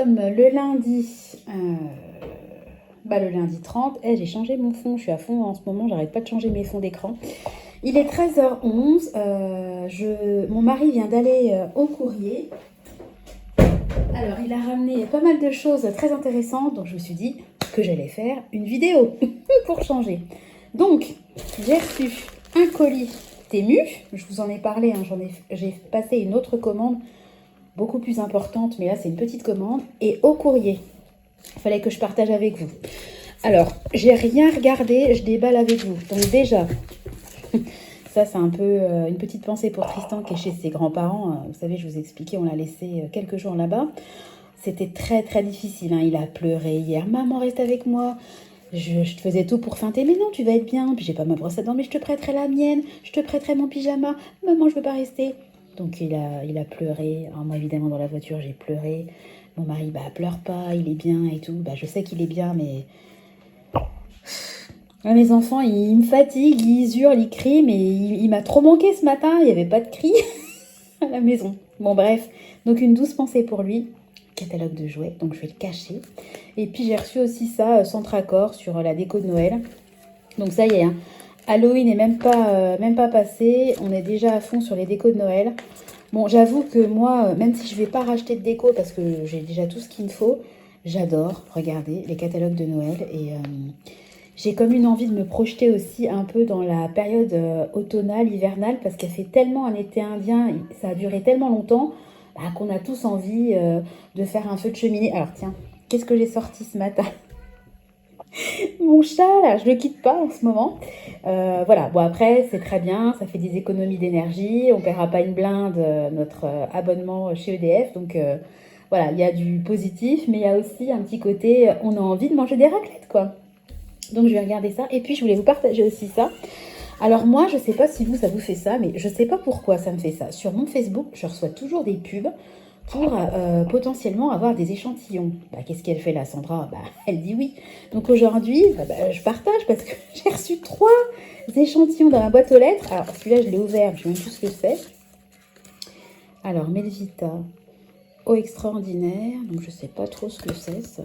sommes le lundi, le lundi 30. J'ai changé mon fond, je suis à fond en ce moment, j'arrête pas de changer mes fonds d'écran. Il est 13h11, mon mari vient d'aller au courrier. Alors, il a ramené pas mal de choses très intéressantes, donc je me suis dit que j'allais faire une vidéo pour changer. Donc, j'ai reçu un colis Temu, je vous en ai parlé, hein, j'ai passé une autre commande beaucoup plus importante, mais là c'est une petite commande, et au courrier. Il fallait que je partage avec vous. Alors, j'ai rien regardé, je déballe avec vous. Donc déjà, ça c'est un peu une petite pensée pour Tristan qui est chez ses grands-parents. Vous savez, je vous ai expliqué, on l'a laissé quelques jours là-bas. C'était très très difficile, hein. Il a pleuré hier. Maman, reste avec moi. Je te faisais tout pour feinter, mais non, tu vas être bien. Puis j'ai pas ma brosse à dents, mais je te prêterai la mienne. Je te prêterai mon pyjama. Maman, je veux pas rester. Donc il a pleuré. Alors moi, évidemment, dans la voiture, j'ai pleuré. Mon mari, pleure pas, il est bien et tout. Je sais qu'il est bien, mais... Mes enfants, ils me fatiguent, ils hurlent, ils crient, mais il m'a trop manqué ce matin. Il n'y avait pas de cris à la maison. Bon, bref. Donc une douce pensée pour lui. Catalogue de jouets, donc je vais le cacher. Et puis j'ai reçu aussi ça, Centre Accord, sur la déco de Noël. Donc ça y est, hein. Halloween n'est même pas passé. On est déjà à fond sur les décos de Noël. Bon, j'avoue que moi, même si je ne vais pas racheter de déco parce que j'ai déjà tout ce qu'il me faut, j'adore regarder les catalogues de Noël. Et j'ai comme une envie de me projeter aussi un peu dans la période automnale, hivernale, parce qu'elle fait tellement un été indien, ça a duré tellement longtemps, qu'on a tous envie de faire un feu de cheminée. Alors tiens, qu'est-ce que j'ai sorti ce matin? Mon chat, là, je le quitte pas en ce moment. Voilà, bon après, c'est très bien, ça fait des économies d'énergie, on ne paiera pas une blinde notre abonnement chez EDF, donc voilà, il y a du positif, mais il y a aussi un petit côté, on a envie de manger des raclettes, quoi. Donc je vais regarder ça, et puis je voulais vous partager aussi ça. Alors moi, je sais pas si vous, ça vous fait ça, mais je sais pas pourquoi ça me fait ça. Sur mon Facebook, je reçois toujours des pubs pour potentiellement avoir des échantillons. Qu'est-ce qu'elle fait là, Sandra? Elle dit oui. Donc aujourd'hui, je partage parce que j'ai reçu 3 échantillons dans ma boîte aux lettres. Alors celui-là, je l'ai ouvert, je ne sais même plus ce que c'est. Alors, Melvita, eau extraordinaire, donc je sais pas trop ce que c'est ça.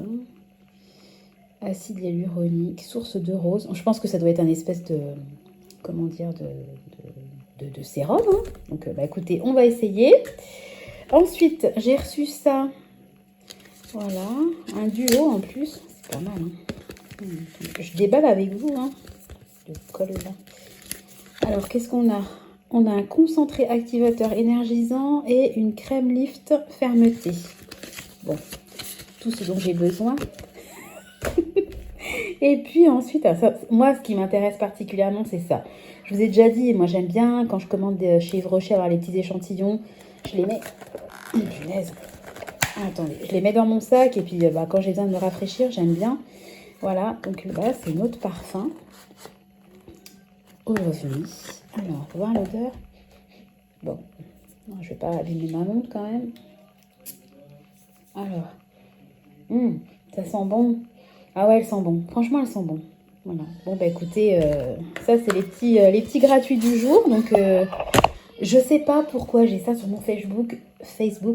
Acide hyaluronique, source de rose. Je pense que ça doit être un espèce de... comment dire, de sérum. Hein. Donc, écoutez, on va essayer. Ensuite, j'ai reçu ça. Voilà, un duo en plus. C'est pas mal. Hein. Je déballe avec vous. Hein. Le col là. Alors, qu'est-ce qu'on a? On a un concentré activateur énergisant et une crème lift fermeté. Bon, tout ce dont j'ai besoin. Et puis ensuite, moi, ce qui m'intéresse particulièrement, c'est ça. Je vous ai déjà dit, moi j'aime bien quand je commande chez Yves Rocher avoir les petits échantillons, je les mets. Punaise. Attendez, je les mets dans mon sac et puis quand j'ai besoin de me rafraîchir, j'aime bien. Voilà, donc là c'est notre parfum. Aujourd'hui. Alors, on va voir l'odeur. Bon, non, je vais pas abîmer ma montre quand même. Alors, ça sent bon. Ah ouais, elles sont bon. Franchement, elles sont bon. Voilà. Bon, écoutez, ça, c'est les petits gratuits du jour. Donc, je sais pas pourquoi j'ai ça sur mon Facebook,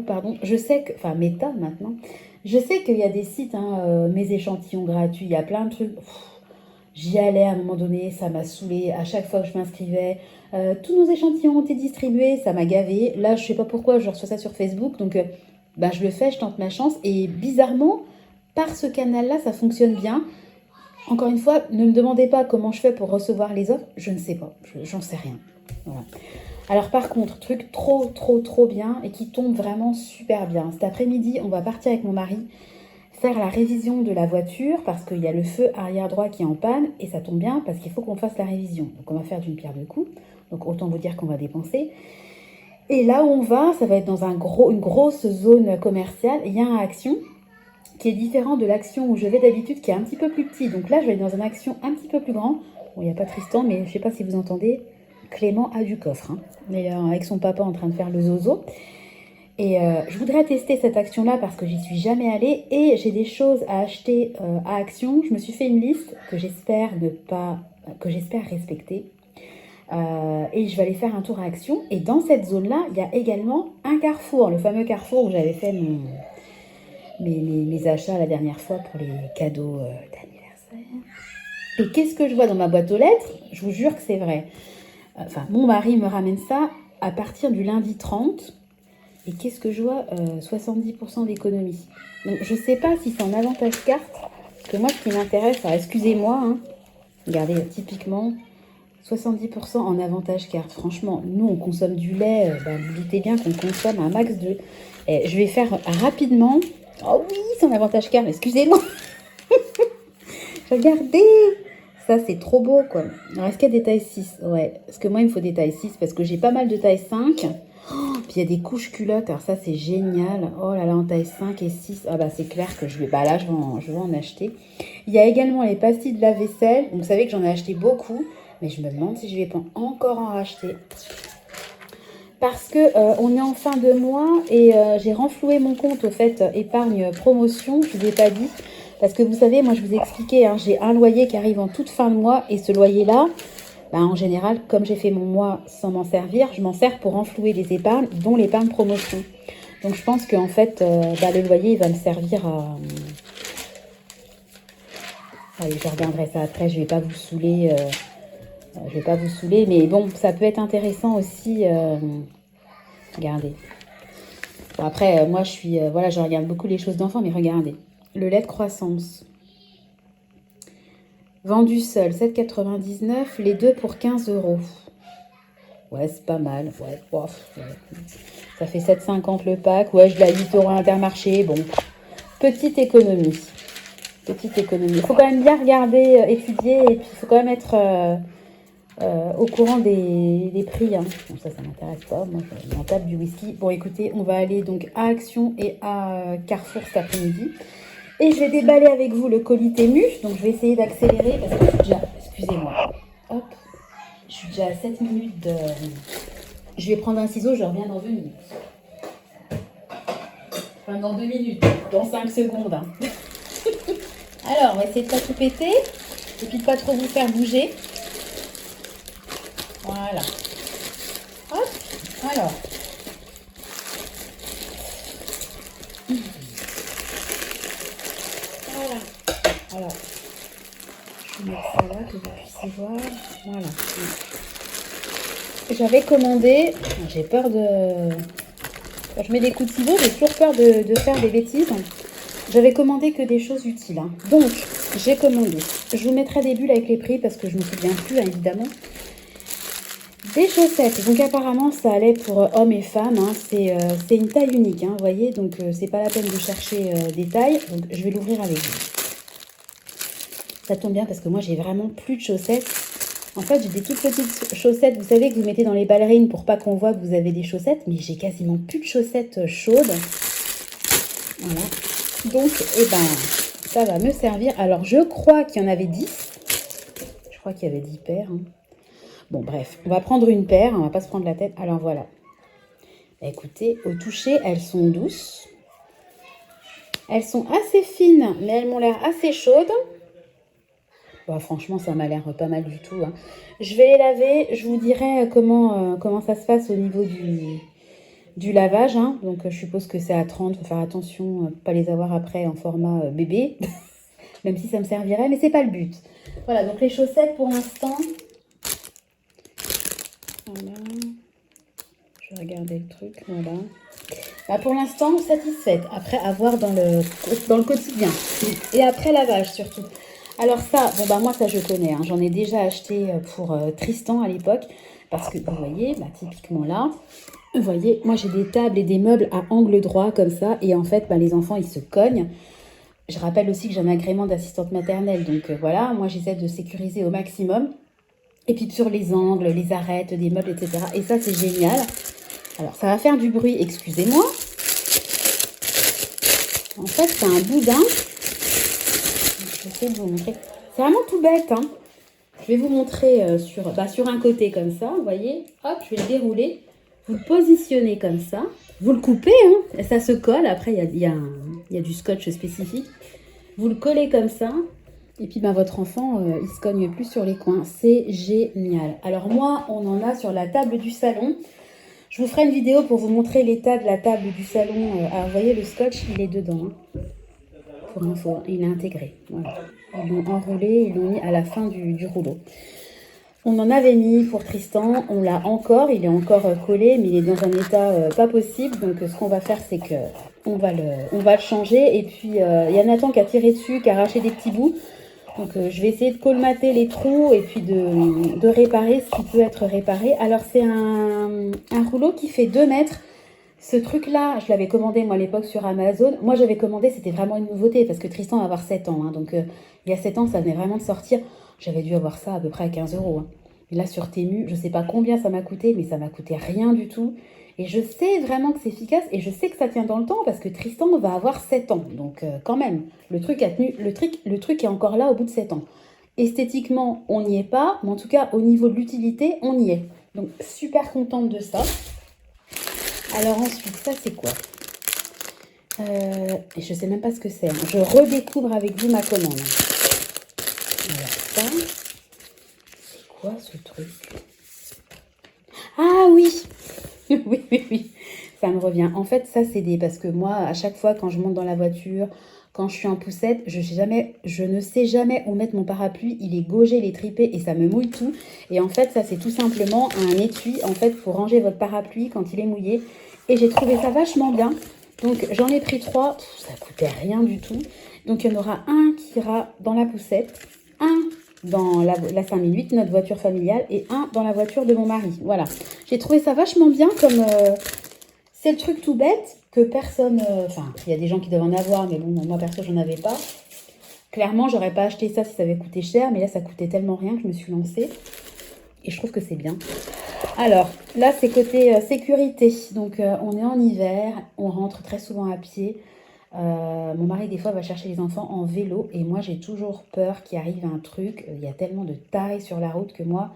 pardon. Je sais que... Enfin, Meta, maintenant. Je sais qu'il y a des sites, hein, mes échantillons gratuits. Il y a plein de trucs. J'y allais à un moment donné, ça m'a saoulée. À chaque fois que je m'inscrivais, tous nos échantillons ont été distribués. Ça m'a gavée. Là, je sais pas pourquoi, je reçois ça sur Facebook. Donc, je le fais, je tente ma chance. Et bizarrement... par ce canal-là, ça fonctionne bien. Encore une fois, ne me demandez pas comment je fais pour recevoir les offres. Je ne sais pas. J'en sais rien. Voilà. Alors par contre, truc trop bien et qui tombe vraiment super bien. Cet après-midi, on va partir avec mon mari faire la révision de la voiture parce qu'il y a le feu arrière droit qui est en panne et ça tombe bien parce qu'il faut qu'on fasse la révision. Donc on va faire d'une pierre deux coups. Donc autant vous dire qu'on va dépenser. Et là où on va, ça va être dans une grosse zone commerciale. Il y a un Action qui est différent de l'Action où je vais d'habitude, qui est un petit peu plus petit. Donc là, je vais aller dans une Action un petit peu plus grand. Bon, il n'y a pas Tristan, mais je ne sais pas si vous entendez. Clément a du coffre. Hein. Il est avec son papa en train de faire le zozo. Et je voudrais tester cette Action-là parce que j'y suis jamais allée. Et j'ai des choses à acheter à Action. Je me suis fait une liste que j'espère respecter. Et je vais aller faire un tour à Action. Et dans cette zone-là, il y a également un carrefour. Le fameux carrefour où j'avais fait mes achats la dernière fois pour les cadeaux d'anniversaire. Et qu'est-ce que je vois dans ma boîte aux lettres? Je vous jure que c'est vrai. Enfin, mon mari me ramène ça à partir du lundi 30. Et qu'est-ce que je vois 70% d'économie. Donc, je ne sais pas si c'est en avantage carte. Parce que moi, ce qui m'intéresse, alors excusez-moi, hein, regardez, typiquement, 70% en avantage carte. Franchement, nous, on consomme du lait. Vous doutez bien qu'on consomme un max de... je vais faire rapidement. Oh oui, c'est en avantage carte, excusez-moi. Regardez, ça, c'est trop beau, quoi. Alors, est-ce qu'il y a des tailles 6? Ouais, parce que moi, il me faut des tailles 6 parce que j'ai pas mal de taille 5. Puis il y a des couches culottes, alors ça c'est génial. Oh là là, en taille 5 et 6, ah bah c'est clair que je vais, là je vais en acheter. Il y a également les pastilles de lave-vaisselle. Donc vous savez que j'en ai acheté beaucoup, mais je me demande si je vais pas encore en racheter. Parce que on est en fin de mois et j'ai renfloué mon compte au fait épargne promotion, je vous ai pas dit. Parce que vous savez, moi je vous ai expliqué, hein, j'ai un loyer qui arrive en toute fin de mois et ce loyer-là, en général, comme j'ai fait mon mois sans m'en servir, je m'en sers pour renflouer les épargnes, dont l'épargne promotion. Donc je pense qu'en fait, le loyer, il va me servir à... Allez, je regarderai ça après, je vais pas vous saouler. Je vais pas vous saouler, mais bon, ça peut être intéressant aussi. Regardez. Bon, après, moi, je suis... voilà, je regarde beaucoup les choses d'enfants, mais regardez. Le lait de croissance. Vendu seul, 7,99. Les deux pour 15 €. Ouais, c'est pas mal. Ouais, bof, ouais. Ça fait 7,50 le pack. Ouais, je l'ai à 8 € à Intermarché. Bon, petite économie. Petite économie. Il faut quand même bien regarder, étudier, et puis il faut quand même être au courant des prix. Hein. Bon, ça m'intéresse pas. Moi, je m'en tape du whisky. Bon, écoutez, on va aller donc à Action et à Carrefour cet après-midi. Et je vais déballer avec vous le colis Temu. Donc, je vais essayer d'accélérer parce que je suis déjà... Excusez-moi. Hop. Je suis déjà à 7 minutes de... Je vais prendre un ciseau, je reviens dans 2 minutes. Enfin, dans 2 minutes. Dans 5 secondes. Hein. Alors, on va essayer de pas tout péter. Et puis de pas trop vous faire bouger. Voilà. Hop. Alors. Voilà. Alors. Je vais mettre ça là, que vous puissiez voir. Voilà. J'avais commandé... J'ai peur de... Quand je mets des coups de ciseaux, j'ai toujours peur de faire des bêtises. J'avais commandé que des choses utiles. Hein. Donc, j'ai commandé. Je vous mettrai des bulles avec les prix parce que je ne me souviens plus, hein, évidemment. Des chaussettes. Donc, apparemment, ça allait pour hommes et femmes. Hein. C'est une taille unique, hein, vous voyez. Donc, c'est pas la peine de chercher des tailles. Donc, je vais l'ouvrir avec vous. Ça tombe bien parce que moi, j'ai vraiment plus de chaussettes. En fait, j'ai des toutes petites chaussettes, vous savez, que vous mettez dans les ballerines pour pas qu'on voit que vous avez des chaussettes. Mais j'ai quasiment plus de chaussettes chaudes. Voilà. Donc, ça va me servir. Alors, je crois qu'il y en avait 10. Je crois qu'il y avait 10 paires. Hein. Bon, bref, on va prendre une paire. On va pas se prendre la tête. Alors, voilà. Écoutez, au toucher, elles sont douces. Elles sont assez fines, mais elles m'ont l'air assez chaudes. Bah, franchement, ça m'a l'air pas mal du tout. Hein. Je vais les laver. Je vous dirai comment ça se passe au niveau du lavage. Hein. Donc, je suppose que c'est à 30. Il faut faire attention, pas les avoir après en format bébé. Même si ça me servirait, mais c'est pas le but. Voilà, donc les chaussettes pour l'instant. Voilà. Je vais regarder le truc. Voilà. Bah, pour l'instant, satisfaite. Après, à voir dans le quotidien. Et après lavage, surtout. Alors ça, moi ça je connais, hein. J'en ai déjà acheté pour Tristan à l'époque, parce que vous voyez, typiquement là, vous voyez, moi j'ai des tables et des meubles à angle droit comme ça, et en fait les enfants ils se cognent. Je rappelle aussi que j'ai un agrément d'assistante maternelle, donc voilà, moi j'essaie de sécuriser au maximum. Et puis sur les angles, les arêtes des meubles, etc. Et ça c'est génial. Alors ça va faire du bruit, excusez-moi. En fait c'est un boudin. De vous montrer. C'est vraiment tout bête. Hein. Je vais vous montrer sur un côté comme ça. Vous voyez. Hop, je vais le dérouler. Vous le positionnez comme ça. Vous le coupez. Hein, ça se colle. Après, il y a du scotch spécifique. Vous le collez comme ça. Et puis, votre enfant, il se cogne plus sur les coins. C'est génial. Alors, moi, on en a sur la table du salon. Je vous ferai une vidéo pour vous montrer l'état de la table du salon. Alors, vous voyez, le scotch, il est dedans. Hein. Pour info, il est intégré. Voilà. Ils l'ont enroulé, ils l'ont mis à la fin du rouleau. On en avait mis pour Tristan, on l'a encore, il est encore collé, mais il est dans un état pas possible. Donc ce qu'on va faire, c'est que on va le changer. Et puis il y a Nathan qui a tiré dessus, qui a arraché des petits bouts. Donc je vais essayer de colmater les trous et puis de réparer ce qui peut être réparé. Alors c'est un rouleau qui fait 2 mètres. Ce truc-là, je l'avais commandé moi à l'époque sur Amazon. Moi j'avais commandé, c'était vraiment une nouveauté parce que Tristan va avoir 7 ans. Hein, donc il y a 7 ans, ça venait vraiment de sortir. J'avais dû avoir ça à peu près à 15 €. Hein. Et là sur Temu, je ne sais pas combien ça m'a coûté, mais ça m'a coûté rien du tout. Et je sais vraiment que c'est efficace et je sais que ça tient dans le temps parce que Tristan va avoir 7 ans. Donc quand même, le truc a tenu, le truc est encore là au bout de 7 ans. Esthétiquement, on n'y est pas, mais en tout cas au niveau de l'utilité, on y est. Donc super contente de ça. Alors ensuite, ça c'est quoi? Et je sais même pas ce que c'est. Hein. Je redécouvre avec vous ma commande. Alors ça, c'est quoi ce truc? Ah oui, oui. Ça me revient. En fait, ça c'est des... Parce que moi, à chaque fois quand je monte dans la voiture, quand je suis en poussette, je ne sais jamais où mettre mon parapluie. Il est gaugé, il est tripé et ça me mouille tout. Et en fait, ça c'est tout simplement un étui en fait pour ranger votre parapluie quand il est mouillé. Et j'ai trouvé ça vachement bien. Donc j'en ai pris 3. Ça coûtait rien du tout. Donc il y en aura un qui ira dans la poussette, un dans la 5008, notre voiture familiale, et un dans la voiture de mon mari. Voilà. J'ai trouvé ça vachement bien comme... c'est le truc tout bête que personne... Enfin, il y a des gens qui doivent en avoir, mais bon, moi perso, j'en avais pas. Clairement, j'aurais pas acheté ça si ça avait coûté cher, mais là, ça coûtait tellement rien que je me suis lancée. Et je trouve que c'est bien. Alors, là, c'est côté sécurité. Donc, on est en hiver, on rentre très souvent à pied. Mon mari, des fois, va chercher les enfants en vélo. Et moi, j'ai toujours peur qu'il arrive un truc. Il y a tellement de tarés sur la route que moi...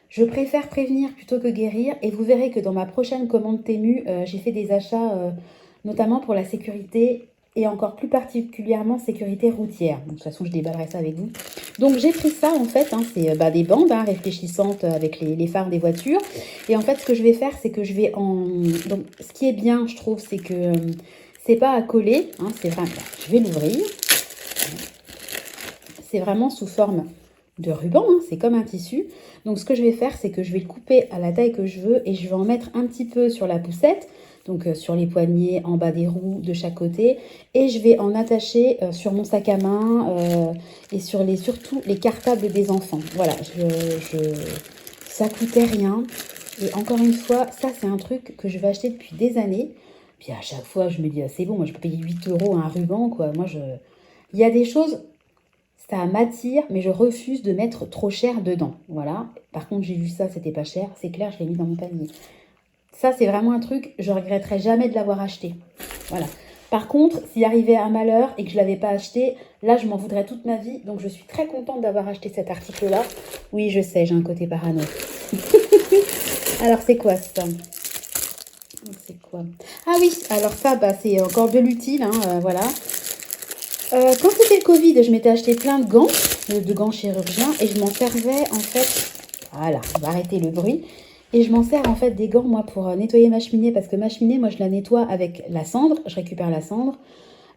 Je préfère prévenir plutôt que guérir et vous verrez que dans ma prochaine commande Temu, j'ai fait des achats notamment pour la sécurité et encore plus particulièrement sécurité routière. Donc, de toute façon, je déballerai ça avec vous. Donc j'ai pris ça en fait, hein, c'est des bandes réfléchissantes avec les phares des voitures. Et en fait, ce que je vais faire, c'est que je vais en... Donc ce qui est bien, je trouve, c'est que c'est pas à coller. Hein, c'est vraiment... Je vais l'ouvrir. C'est vraiment sous forme de ruban, hein, c'est comme un tissu. Donc ce que je vais faire, c'est que je vais le couper à la taille que je veux et je vais en mettre un petit peu sur la poussette, donc sur les poignets, en bas des roues, de chaque côté. Et je vais en attacher sur mon sac à main et sur surtout les cartables des enfants. Voilà, ça coûtait rien. Et encore une fois, ça c'est un truc que je vais acheter depuis des années. Puis à chaque fois, je me dis, ah, c'est bon, moi je peux payer 8 € un ruban, quoi. Moi, il y a des choses... Ça m'attire, mais je refuse de mettre trop cher dedans. Voilà. Par contre, j'ai vu ça, c'était pas cher. C'est clair, je l'ai mis dans mon panier. Ça, c'est vraiment un truc, je regretterai jamais de l'avoir acheté. Voilà. Par contre, s'il arrivait un malheur et que je ne l'avais pas acheté, là, je m'en voudrais toute ma vie. Donc, je suis très contente d'avoir acheté cet article-là. Oui, je sais, j'ai un côté parano. Alors, c'est quoi ça? C'est quoi? Ah oui, alors ça, bah, c'est encore de l'utile, hein, voilà. Quand c'était le Covid, je m'étais acheté plein de gants chirurgiens, et je m'en servais en fait, voilà, on va arrêter le bruit, et je m'en sers en fait des gants moi pour nettoyer ma cheminée, parce que ma cheminée, moi je la nettoie avec la cendre, je récupère la cendre,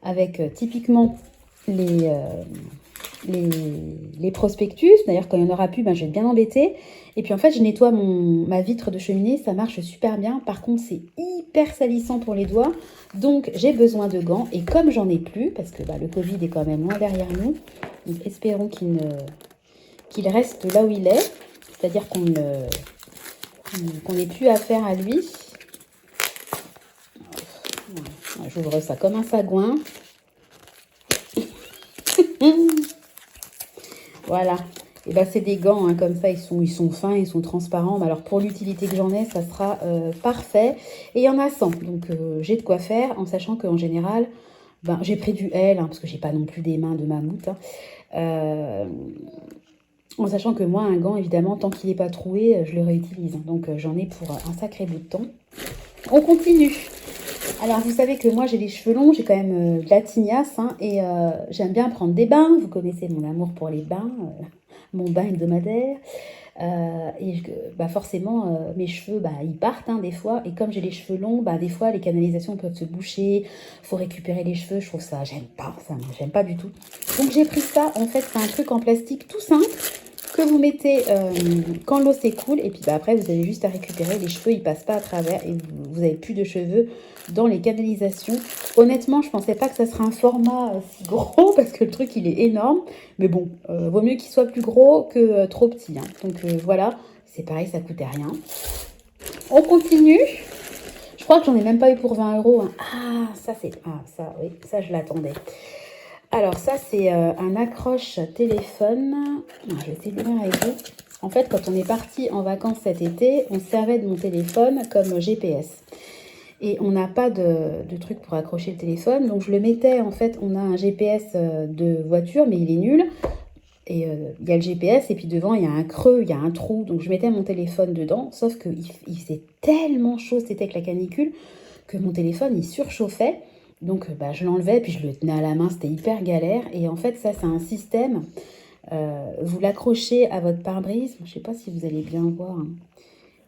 avec typiquement les prospectus, d'ailleurs quand il n'y en aura plus, ben, je vais être bien embêtée. Et puis en fait je nettoie ma vitre de cheminée, ça marche super bien. Par contre c'est hyper salissant pour les doigts, donc j'ai besoin de gants. Et comme j'en ai plus, parce que bah, le Covid est quand même loin derrière nous, donc espérons qu'il reste là où il est, c'est-à-dire qu'on n'ait plus affaire à lui. J'ouvre ça comme un sagouin. Voilà, et ben c'est des gants hein, comme ça, ils sont fins, ils sont transparents. Mais alors pour l'utilité que j'en ai, ça sera parfait. Et il y en a 100, donc j'ai de quoi faire, en sachant qu'en général, ben, j'ai pris du L, hein, parce que j'ai pas non plus des mains de mammouth. Hein. En sachant que moi, un gant, évidemment, tant qu'il n'est pas troué, je le réutilise. Hein. Donc j'en ai pour un sacré bout de temps. On continue. Alors, vous savez que moi, j'ai les cheveux longs, j'ai quand même de la tignasse, hein, et j'aime bien prendre des bains. Vous connaissez mon amour pour les bains, mon bain hebdomadaire. Forcément, mes cheveux, ils partent hein, des fois. Et comme j'ai les cheveux longs, des fois, les canalisations peuvent se boucher. Faut récupérer les cheveux. Je trouve ça, j'aime pas ça, j'aime pas du tout. Donc j'ai pris ça. En fait, c'est un truc en plastique tout simple que vous mettez quand l'eau s'écoule. Et puis après, vous avez juste à récupérer. Les cheveux, ils passent pas à travers. Et vous n'avez plus de cheveux dans les canalisations. Honnêtement, je pensais pas que ça serait un format si gros parce que le truc, il est énorme. Mais bon, vaut mieux qu'il soit plus gros que trop petit. Hein. Donc voilà, c'est pareil, ça coûtait rien. On continue. Je crois que j'en ai même pas eu pour 20 €. Hein. Ah, ça c'est... Ah, ça, oui, ça je l'attendais. Alors ça, c'est un accroche téléphone. Je vais essayer de l'ouvrir avec vous. En fait, quand on est parti en vacances cet été, on se servait de mon téléphone comme GPS. Et on n'a pas de truc pour accrocher le téléphone. Donc je le mettais, en fait, on a un GPS de voiture, mais il est nul. Et il y a le GPS, et puis devant, il y a un creux, il y a un trou. Donc je mettais mon téléphone dedans, sauf qu'il faisait tellement chaud, c'était avec la canicule, que mon téléphone, il surchauffait. Donc je l'enlevais, puis je le tenais à la main, c'était hyper galère. Et en fait, ça, c'est un système. Vous l'accrochez à votre pare-brise. Je ne sais pas si vous allez bien voir. Hein.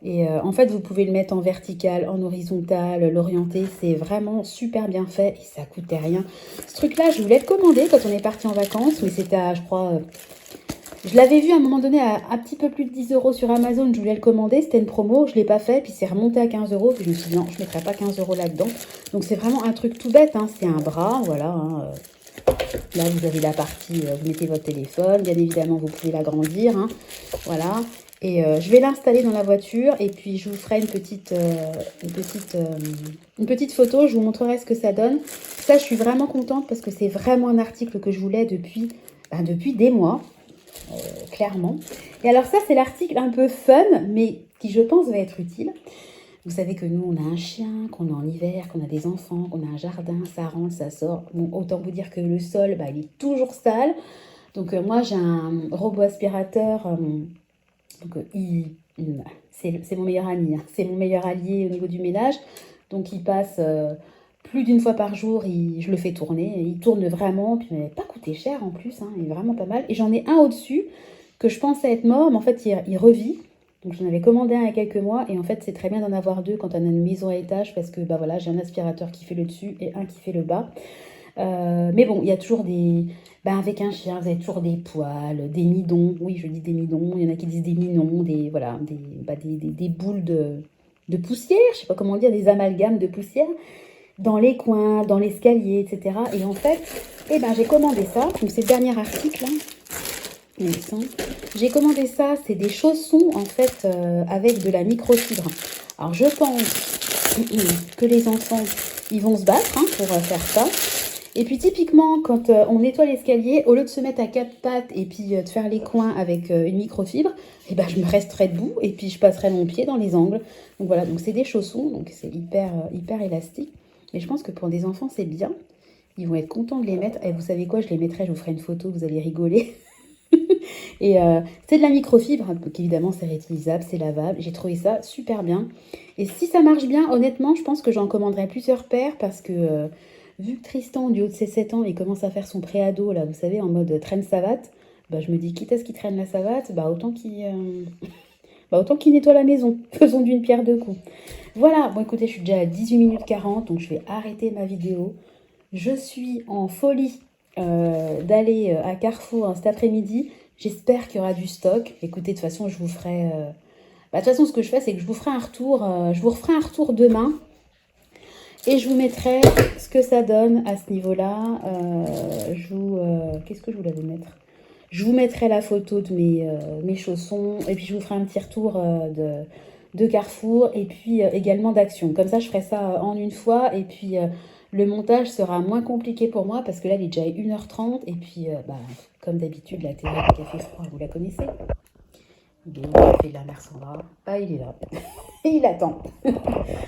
Et en fait, vous pouvez le mettre en vertical, en horizontal, l'orienter. C'est vraiment super bien fait et ça coûtait rien. Ce truc-là, je voulais le commander quand on est parti en vacances. Mais c'était à, je crois... je l'avais vu à un moment donné à un petit peu plus de 10 € sur Amazon. Je voulais le commander. C'était une promo. Je ne l'ai pas fait. Puis c'est remonté à 15 €. Puis je me suis dit non, je ne mettrai pas 15 € là-dedans. Donc c'est vraiment un truc tout bête. Hein. C'est un bras. Voilà. Hein. Là, vous avez la partie, vous mettez votre téléphone. Bien évidemment, vous pouvez l'agrandir. Hein. Voilà. Et je vais l'installer dans la voiture et puis je vous ferai une petite photo. Je vous montrerai ce que ça donne. Ça, je suis vraiment contente parce que c'est vraiment un article que je voulais depuis des mois, clairement. Et alors ça, c'est l'article un peu fun, mais qui, je pense, va être utile. Vous savez que nous, on a un chien, qu'on est en hiver, qu'on a des enfants, qu'on a un jardin, ça rentre, ça sort. Bon, autant vous dire que le sol, il est toujours sale. Donc moi, j'ai un robot aspirateur... Donc, c'est mon meilleur ami, hein. C'est mon meilleur allié au niveau du ménage. Donc, il passe plus d'une fois par jour, je le fais tourner. Il tourne vraiment, puis il m'avait pas coûté cher en plus, hein, il est vraiment pas mal. Et j'en ai un au-dessus que je pensais être mort, mais en fait, il revit. Donc, j'en avais commandé un il y a quelques mois. Et en fait, c'est très bien d'en avoir deux quand on a une maison à étage parce que voilà, j'ai un aspirateur qui fait le dessus et un qui fait le bas. Mais bon, il y a toujours des... avec un chien, vous avez toujours des poils, des midons. Oui, je dis des midons. Il y en a qui disent des minons, des boules de poussière. Je sais pas comment dire, des amalgames de poussière dans les coins, dans l'escalier, etc. Et en fait, j'ai commandé ça. Donc, c'est le dernier article. Hein. J'ai commandé ça. C'est des chaussons, en fait, avec de la microfibre. Alors, je pense que les enfants, ils vont se battre hein, pour faire ça. Et puis typiquement, quand on nettoie l'escalier, au lieu de se mettre à quatre pattes et puis de faire les coins avec une microfibre, je me resterai debout et puis je passerai mon pied dans les angles. Donc voilà, donc c'est des chaussons, donc c'est hyper élastique. Mais je pense que pour des enfants, c'est bien. Ils vont être contents de les mettre. Et vous savez quoi, je les mettrai, je vous ferai une photo, vous allez rigoler. Et c'est de la microfibre, hein, donc évidemment c'est réutilisable, c'est lavable. J'ai trouvé ça super bien. Et si ça marche bien, honnêtement, je pense que j'en commanderai plusieurs paires parce que... vu que Tristan, du haut de ses 7 ans, il commence à faire son préado, là, vous savez, en mode traîne savate, je me dis, quitte à ce qu'il traîne la savate, autant qu'il nettoie la maison. Faisons d'une pierre deux coups. Voilà, bon écoutez, je suis déjà à 18 minutes 40, donc je vais arrêter ma vidéo. Je suis en folie d'aller à Carrefour cet après-midi. J'espère qu'il y aura du stock. Écoutez, de toute façon, je vous ferai... de toute façon, ce que je fais, c'est que je vous ferai un retour. Je vous referai un retour demain. Et je vous mettrai ce que ça donne à ce niveau-là. Qu'est-ce que je voulais vous mettre? Je vous mettrai la photo de mes chaussons. Et puis, je vous ferai un petit retour de Carrefour. Et puis, également d'Action. Comme ça, je ferai ça en une fois. Et puis, le montage sera moins compliqué pour moi. Parce que là, il est déjà 1h30. Et puis, comme d'habitude, la télé du café froid, vous la connaissez. Il est où le café de la mère Sandra? Ah, il est là. Il attend.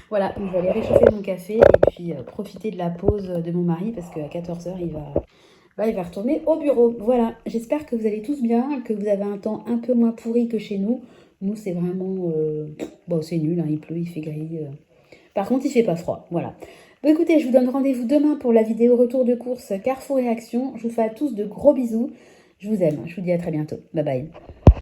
Voilà, donc je vais aller réchauffer mon café et puis profiter de la pause de mon mari parce qu'à 14 h, il va retourner au bureau. Voilà, j'espère que vous allez tous bien, que vous avez un temps un peu moins pourri que chez nous. Nous, c'est vraiment... c'est nul, hein, il pleut, il fait gris. Par contre, il fait pas froid, voilà. Bon, écoutez, je vous donne rendez-vous demain pour la vidéo retour de course Carrefour et Action. Je vous fais à tous de gros bisous. Je vous aime, je vous dis à très bientôt. Bye bye.